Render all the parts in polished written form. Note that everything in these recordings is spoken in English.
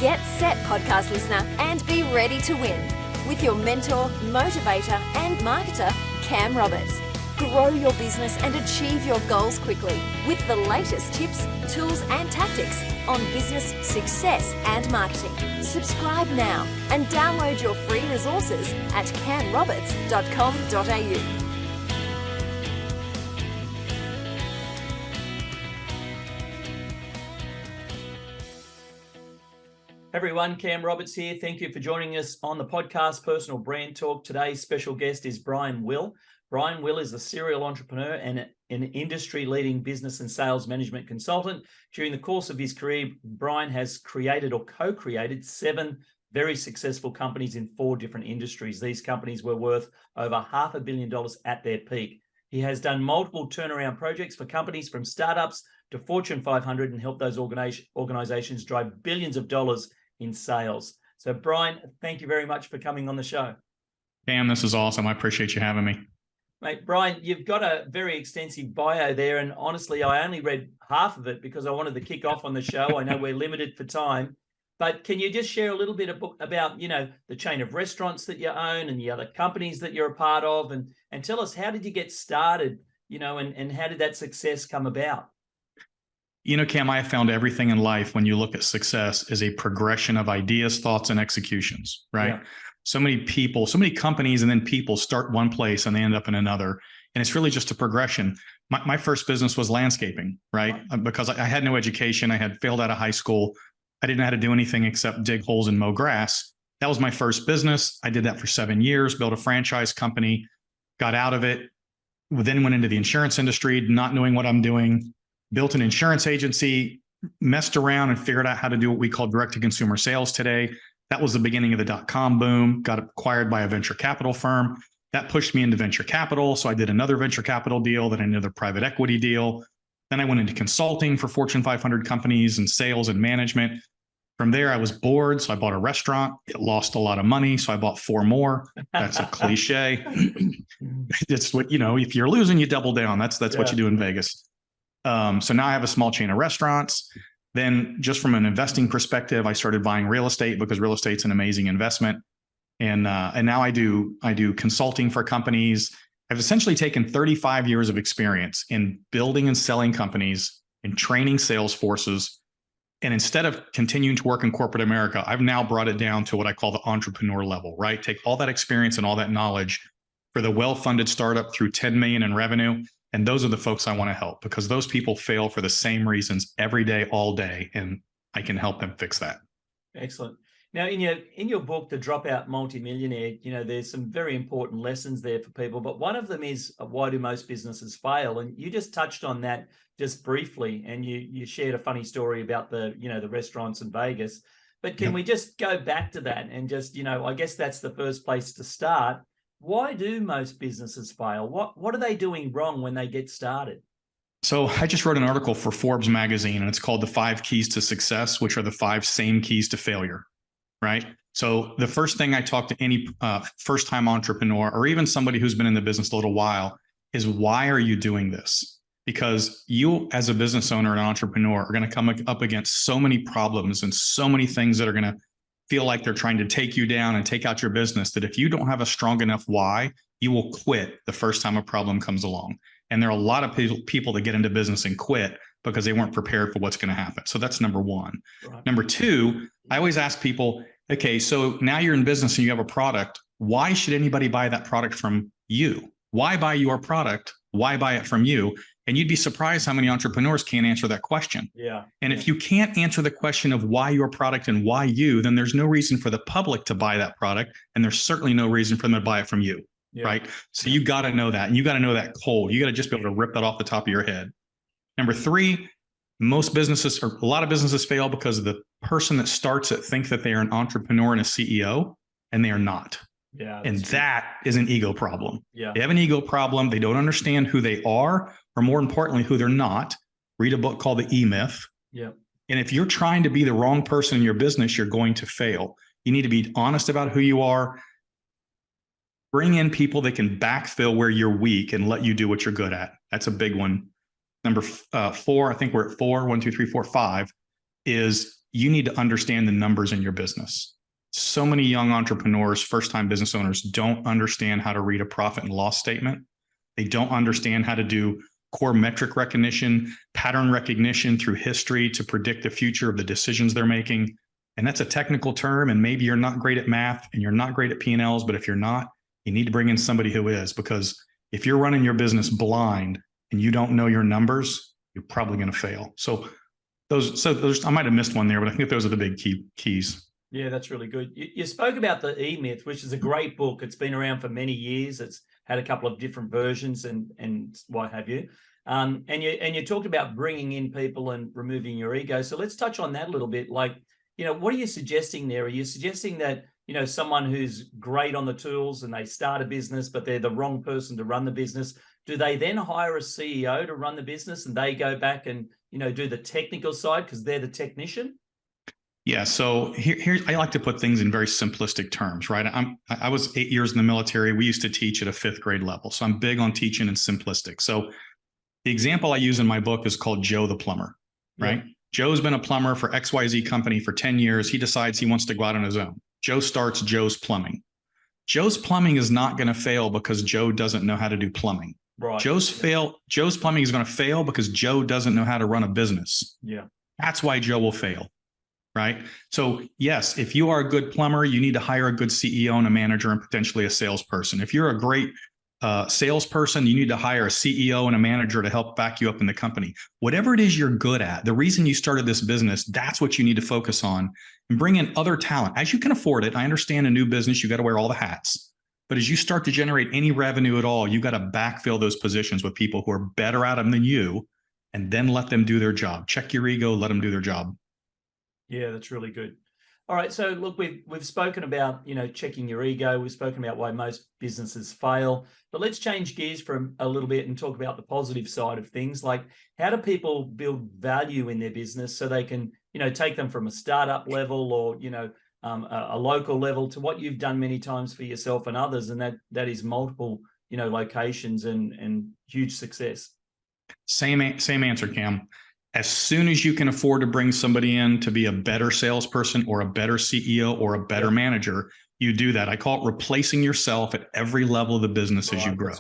Get set, podcast listener, and be ready to win with your mentor, motivator, and marketer, Cam Roberts. Grow your business and achieve your goals quickly with the latest tips, tools, and tactics on business, success, and marketing. Subscribe now and download your free resources at camroberts.com.au. Everyone, Cam Roberts here. Thank you for joining us on the podcast Personal Brand Talk. Today's special guest is Brian Will. Brian Will is a serial entrepreneur and an industry-leading business and sales management consultant. During the course of his career, Brian has created or co-created 7 very successful companies in 4 different industries. These companies were worth over $500 million at their peak. He has done multiple turnaround projects for companies from startups to Fortune 500 and helped those organizations drive billions of dollars in sales. So Brian, thank you very much for coming on the show. Cam, this is awesome. I appreciate you having me. Mate, Brian, you've got a very extensive bio there, and honestly, I only read half of it because I wanted to kick off on the show. I know we're limited for time, but can you just share a little bit about, the chain of restaurants that you own and the other companies that you're a part of, and tell us, how did you get started, and how did that success come about? Cam, I have found everything in life, when you look at success, is a progression of ideas, thoughts, and executions, right? Yeah. So many people, so many companies, and then people start one place and they end up in another. And it's really just a progression. My first business was landscaping, right? Because I had no education. I had failed out of high school. I didn't know how to do anything except dig holes and mow grass. That was my first business. I did that for 7 years, built a franchise company, got out of it, then went into the insurance industry, not knowing what I'm doing. Built an insurance agency, messed around and figured out how to do what we call direct-to-consumer sales today. That was the beginning of the dot-com boom, got acquired by a venture capital firm. That pushed me into venture capital. So I did another venture capital deal, then another private equity deal. Then I went into consulting for Fortune 500 companies and sales and management. From there, I was bored. So I bought a restaurant. It lost a lot of money. So I bought 4 more. That's a cliche. It's what, if you're losing, you double down. That's what you do in Vegas. So now I have a small chain of restaurants. Then just from an investing perspective, I started buying real estate because real estate's an amazing investment. And now I do consulting for companies. I've essentially taken 35 years of experience in building and selling companies and training sales forces. And instead of continuing to work in corporate America, I've now brought it down to what I call the entrepreneur level, right? Take all that experience and all that knowledge for the well-funded startup through 10 million in revenue. And those are the folks I want to help, because those people fail for the same reasons every day, all day, and I can help them fix that. Excellent. Now, in your book, The Dropout Multi-Millionaire, there's some very important lessons there for people, but one of them is, why do most businesses fail? And you just touched on that just briefly, and you shared a funny story about the restaurants in Vegas. But can we just go back to that and just, I guess that's the first place to start. Why do most businesses fail? What are they doing wrong when they get started? So I just wrote an article for Forbes magazine, and it's called The 5 Keys to Success, which are the 5 same keys to failure, right? So the first thing I talk to any first-time entrepreneur, or even somebody who's been in the business a little while, is, why are you doing this? Because you, as a business owner and entrepreneur, are going to come up against so many problems and so many things that are going to feel like they're trying to take you down and take out your business, that if you don't have a strong enough why, you will quit the first time a problem comes along. And there are a lot of people that get into business and quit because they weren't prepared for what's going to happen. So that's number 1. Right. Number 2, I always ask people, okay, so now you're in business and you have a product. Why should anybody buy that product from you? Why buy your product? Why buy it from you? And you'd be surprised how many entrepreneurs can't answer that question. Yeah. And if you can't answer the question of why your product and why you, then there's no reason for the public to buy that product. And there's certainly no reason for them to buy it from you. Yeah. Right. So you got to know that. And you got to know that cold. You got to just be able to rip that off the top of your head. Number 3, most businesses, or a lot of businesses, fail because the person that starts it thinks that they are an entrepreneur and a CEO, and they are not. Yeah. And that is an ego problem. Yeah. They have an ego problem. They don't understand who they are, or more importantly, who they're not. Read a book called The E-Myth. Yeah. And if you're trying to be the wrong person in your business, you're going to fail. You need to be honest about who you are. Bring in people that can backfill where you're weak and let you do what you're good at. That's a big one. Number 4, I think we're at 4, 1, 2, 3, 4, 5, is you need to understand the numbers in your business. So many young entrepreneurs, first-time business owners, don't understand how to read a profit and loss statement. They don't understand how to do core metric recognition, pattern recognition through history to predict the future of the decisions they're making. And that's a technical term. And maybe you're not great at math and you're not great at P&Ls, but if you're not, you need to bring in somebody who is, because if you're running your business blind and you don't know your numbers, you're probably going to fail. So I might have missed one there, but I think those are the big keys. Yeah, that's really good. You spoke about the E-Myth, which is a great book. It's been around for many years. It's had a couple of different versions and what have you. And you talked about bringing in people and removing your ego. So let's touch on that a little bit. Like, what are you suggesting there? Are you suggesting that, someone who's great on the tools and they start a business, but they're the wrong person to run the business? Do they then hire a CEO to run the business and they go back and, do the technical side because they're the technician? Yeah. So here I like to put things in very simplistic terms, right? I was 8 years in the military. We used to teach at a 5th grade level. So I'm big on teaching in simplistic. So the example I use in my book is called Joe the plumber, right? Yeah. Joe's been a plumber for XYZ company for 10 years. He decides he wants to go out on his own. Joe starts Joe's Plumbing. Joe's Plumbing is not going to fail because Joe doesn't know how to do plumbing. Right. Joe's Plumbing is going to fail because Joe doesn't know how to run a business. Yeah. That's why Joe will fail. Right. So yes, if you are a good plumber, you need to hire a good CEO and a manager and potentially a salesperson. If you're a great salesperson, you need to hire a CEO and a manager to help back you up in the company. Whatever it is you're good at, the reason you started this business, that's what you need to focus on and bring in other talent as you can afford it. I understand a new business, you got to wear all the hats. But as you start to generate any revenue at all, you got to backfill those positions with people who are better at them than you, and then let them do their job. Check your ego, let them do their job. Yeah, that's really good. All right. So look, we've spoken about, checking your ego. We've spoken about why most businesses fail, but let's change gears for a little bit and talk about the positive side of things. Like, how do people build value in their business so they can, take them from a startup level or, a local level to what you've done many times for yourself and others. And that is multiple, locations and huge success. Same answer, Cam. As soon as you can afford to bring somebody in to be a better salesperson or a better CEO or a better manager, you do that. I call it replacing yourself at every level of the business as you grow.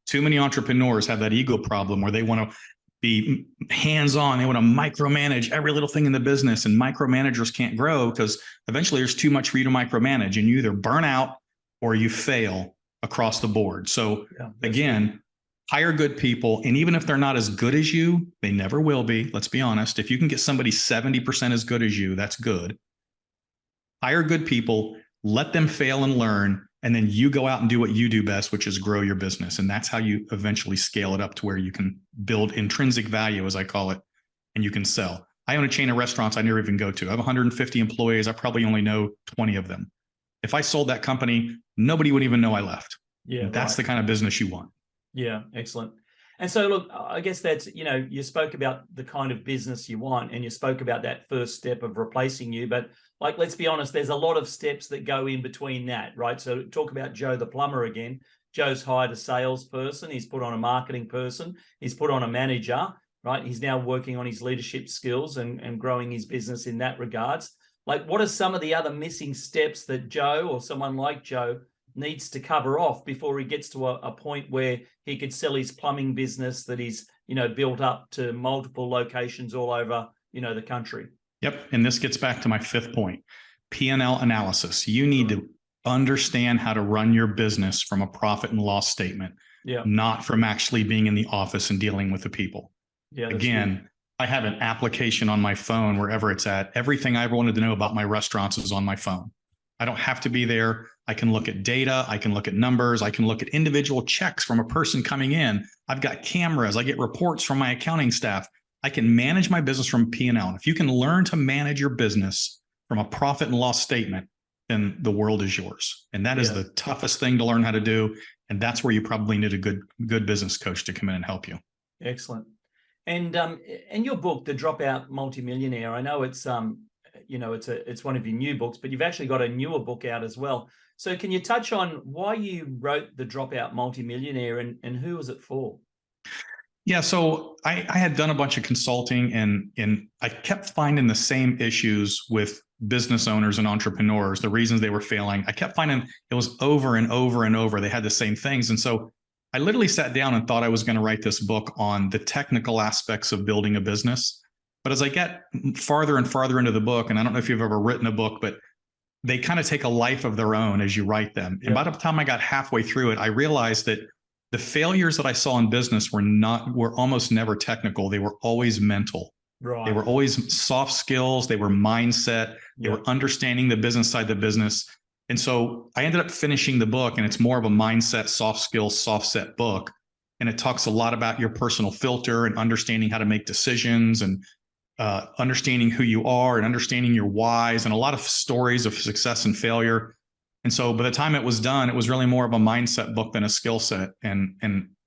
Too many entrepreneurs have that ego problem where they want to be hands-on. They want to micromanage every little thing in the business, and micromanagers can't grow because eventually there's too much for you to micromanage and you either burn out or you fail across the board. So again, hire good people. And even if they're not as good as you, they never will be. Let's be honest. If you can get somebody 70% as good as you, that's good. Hire good people, let them fail and learn. And then you go out and do what you do best, which is grow your business. And that's how you eventually scale it up to where you can build intrinsic value, as I call it, and you can sell. I own a chain of restaurants I never even go to. I have 150 employees. I probably only know 20 of them. If I sold that company, nobody would even know I left. Yeah, that's the kind of business you want. Yeah, excellent. And so, look, I guess that's, you spoke about the kind of business you want and you spoke about that first step of replacing you. But like, let's be honest, there's a lot of steps that go in between that, right? So talk about Joe the plumber again. Joe's hired a salesperson. He's put on a marketing person. He's put on a manager, right? He's now working on his leadership skills and growing his business in that regards. Like, what are some of the other missing steps that Joe or someone like Joe needs to cover off before he gets to a point where he could sell his plumbing business that he's, built up to multiple locations all over, the country? Yep. And this gets back to my 5th point, P&L analysis. You need to understand how to run your business from a profit and loss statement, not from actually being in the office and dealing with the people. Yeah. Again, good. I have an application on my phone wherever it's at. Everything I ever wanted to know about my restaurants is on my phone. I don't have to be there. I can look at data. I can look at numbers. I can look at individual checks from a person coming in. I've got cameras. I get reports from my accounting staff. I can manage my business from P&L. And if you can learn to manage your business from a profit and loss statement, then the world is yours. And that is the toughest thing to learn how to do. And that's where you probably need a good business coach to come in and help you. Excellent. And in your book, The Dropout Multi-Millionaire, I know it's it's one of your new books, but you've actually got a newer book out as well. So can you touch on why you wrote The Dropout Multi-Millionaire and who was it for? Yeah, so I had done a bunch of consulting, and I kept finding the same issues with business owners and entrepreneurs, the reasons they were failing. I kept finding it was over and over and over. They had the same things. And so I literally sat down and thought I was going to write this book on the technical aspects of building a business. But as I get farther and farther into the book, and I don't know if you've ever written a book, but they kind of take a life of their own as you write them. And by the time I got halfway through it, I realized that the failures that I saw in business were almost never technical. They were always mental. Right. They were always soft skills. They were mindset. They were understanding the business side of the business. And so I ended up finishing the book, and it's more of a mindset, soft skills, soft set book. And it talks a lot about your personal filter and understanding how to make decisions, and understanding who you are and understanding your whys, and a lot of stories of success and failure. And so by the time it was done, it was really more of a mindset book than a skill set. And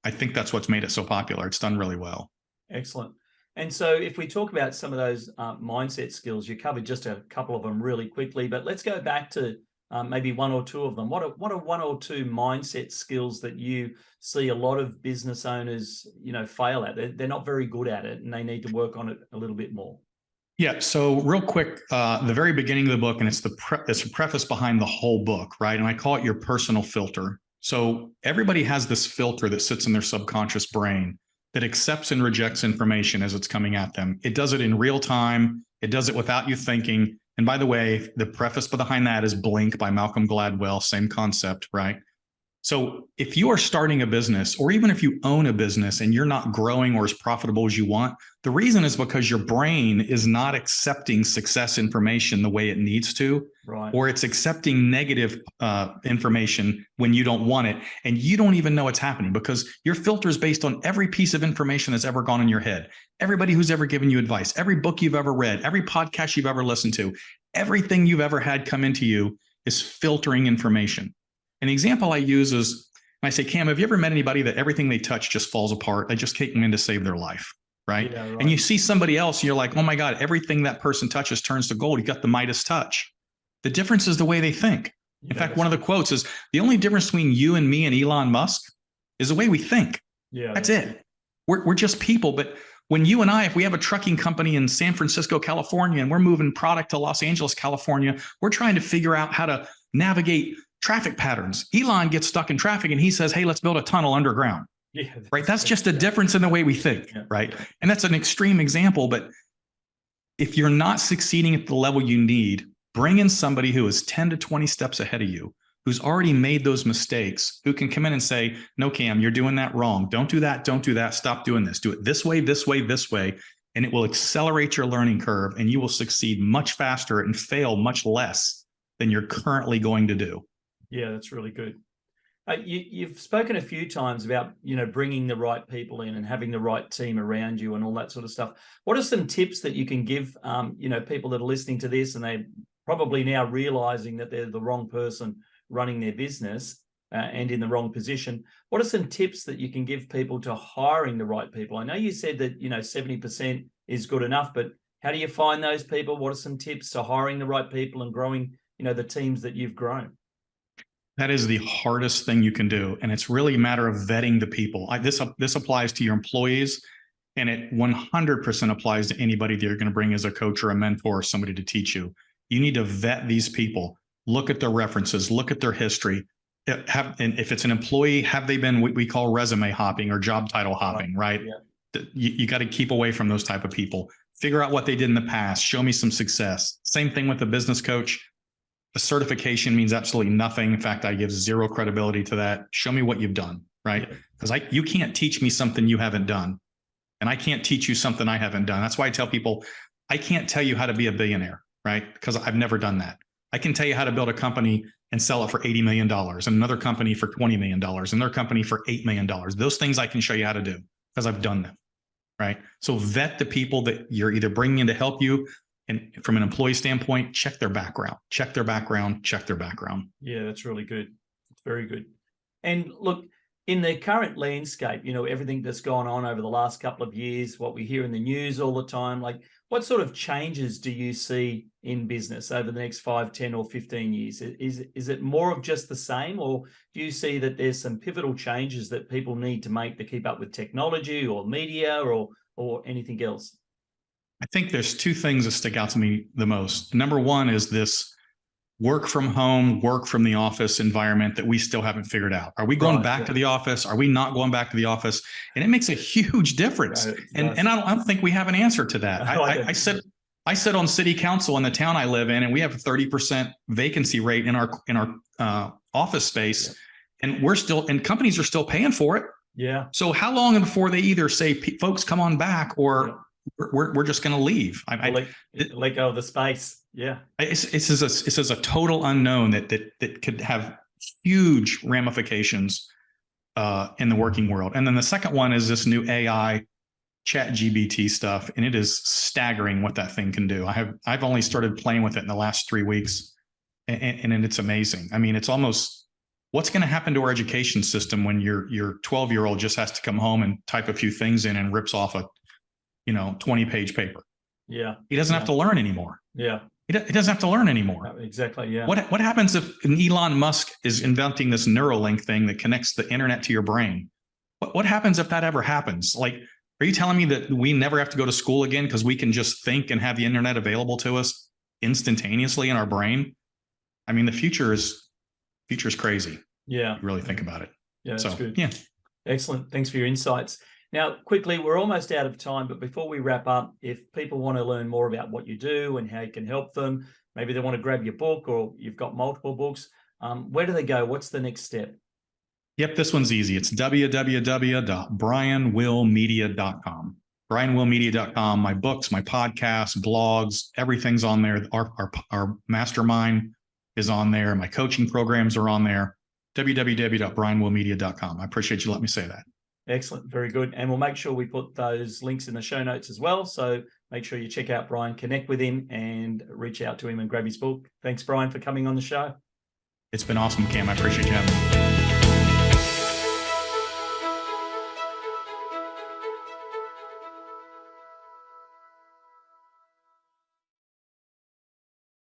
I think that's what's made it so popular. It's done really well. Excellent. And so if we talk about some of those mindset skills, you covered just a couple of them really quickly, but let's go back to maybe one or two of them. What are one or two mindset skills that you see a lot of business owners, fail at? They're not very good at it, and they need to work on it a little bit more. Yeah. So real quick, the very beginning of the book, and it's a preface behind the whole book, right? And I call it your personal filter. So everybody has this filter that sits in their subconscious brain that accepts and rejects information as it's coming at them. It does it in real time. It does it without you thinking. And by the way, the preface behind that is Blink by Malcolm Gladwell, same concept, right? So if you are starting a business, or even if you own a business and you're not growing or as profitable as you want, the reason is because your brain is not accepting success information the way it needs to, right? Or it's accepting negative information when you don't want it. And you don't even know it's happening because your filter is based on every piece of information that's ever gone in your head. Everybody who's ever given you advice, every book you've ever read, every podcast you've ever listened to, everything you've ever had come into you is filtering information. An example I use is, I say, Cam, have you ever met anybody that everything they touch just falls apart? They just can't come in to save their life, right? Yeah, right. And you see somebody else, and you're like, oh my God, everything that person touches turns to gold. You got the Midas touch. The difference is the way they think. In fact, one of the quotes is, the only difference between you and me and Elon Musk is the way we think. Yeah, that's it. We're just people. But when you and I, if we have a trucking company in San Francisco, California, and we're moving product to Los Angeles, California, we're trying to figure out how to navigate traffic patterns. Elon gets stuck in traffic and he says, hey, let's build a tunnel underground. Yeah, right. That's just a difference in the way we think. Yeah. Right. And that's an extreme example. But if you're not succeeding at the level you need, bring in somebody who is 10 to 20 steps ahead of you, who's already made those mistakes, who can come in and say, no, Cam, you're doing that wrong. Don't do that. Don't do that. Stop doing this. Do it this way, this way, this way. And it will accelerate your learning curve, and you will succeed much faster and fail much less than you're currently going to do. Yeah, that's really good. You've spoken a few times about, bringing the right people in and having the right team around you and all that sort of stuff. What are some tips that you can give, people that are listening to this and they're probably now realizing that they're the wrong person running their business and in the wrong position? What are some tips that you can give people to hiring the right people? I know you said that, 70% is good enough, but how do you find those people? What are some tips to hiring the right people and growing, the teams that you've grown? That is the hardest thing you can do. And it's really a matter of vetting the people. This applies to your employees, and it 100% applies to anybody that you're going to bring as a coach or a mentor or somebody to teach you. You need to vet these people, look at their references, look at their history. And if it's an employee, have they been what we call resume hopping or job title hopping, right? Yeah. You got to keep away from those type of people. Figure out what they did in the past. Show me some success. Same thing with a business coach. A certification means absolutely nothing. In fact, I give zero credibility to that. Show me what you've done, right? Because you can't teach me something you haven't done. And I can't teach you something I haven't done. That's why I tell people, I can't tell you how to be a billionaire, right? Because I've never done that. I can tell you how to build a company and sell it for $80 million, and another company for $20 million, another company for $8 million. Those things I can show you how to do because I've done them, right? So vet the people that you're either bringing in to help you. And from an employee standpoint, check their background, check their background, check their background. Yeah, that's really good. It's very good. And look, In the current landscape, everything that's gone on over the last couple of years, what we hear in the news all the time, like what sort of changes do you see in business over the next 5, 10 or 15 years? Is it more of just the same, or do you see that there's some pivotal changes that people need to make to keep up with technology or media or anything else? I think there's two things that stick out to me the most. Number one is this work from home, work from the office environment that we still haven't figured out. Are we going back to the office? Are we not going back to the office? And it makes a huge difference. Right, and I don't think we have an answer to that. I sit on city council in the town I live in, and we have a 30% vacancy rate in our office space, and companies are still paying for it. Yeah. So how long before they either say, folks, come on back, or we're just going to leave? Let go of the space. Yeah. This is a total unknown that could have huge ramifications in the working world. And then the second one is this new AI ChatGPT stuff, and it is staggering what that thing can do. I've only started playing with it in the last 3 weeks, and it's amazing. I mean, it's almost, what's going to happen to our education system when your 12-year-old just has to come home and type a few things in and rips off a 20-page paper? Yeah. He doesn't have to learn anymore. Yeah. He doesn't have to learn anymore. Exactly. Yeah. What happens if Elon Musk is inventing this Neuralink thing that connects the internet to your brain? What happens if that ever happens? Like, are you telling me that we never have to go to school again because we can just think and have the internet available to us instantaneously in our brain? I mean, the future is crazy. Yeah. You really think about it. Yeah. That's good. Yeah. Excellent. Thanks for your insights. Now, quickly, we're almost out of time, but before we wrap up, if people want to learn more about what you do and how you can help them, maybe they want to grab your book, or you've got multiple books, where do they go? What's the next step? Yep, this one's easy. It's www.brianwillmedia.com. brianwillmedia.com. My books, my podcasts, blogs, everything's on there. Our mastermind is on there. My coaching programs are on there. www.brianwillmedia.com. I appreciate you letting me say that. Excellent. Very good. And we'll make sure we put those links in the show notes as well. So make sure you check out Brian, connect with him, and reach out to him and grab his book. Thanks, Brian, for coming on the show. It's been awesome, Cam. I appreciate you having me.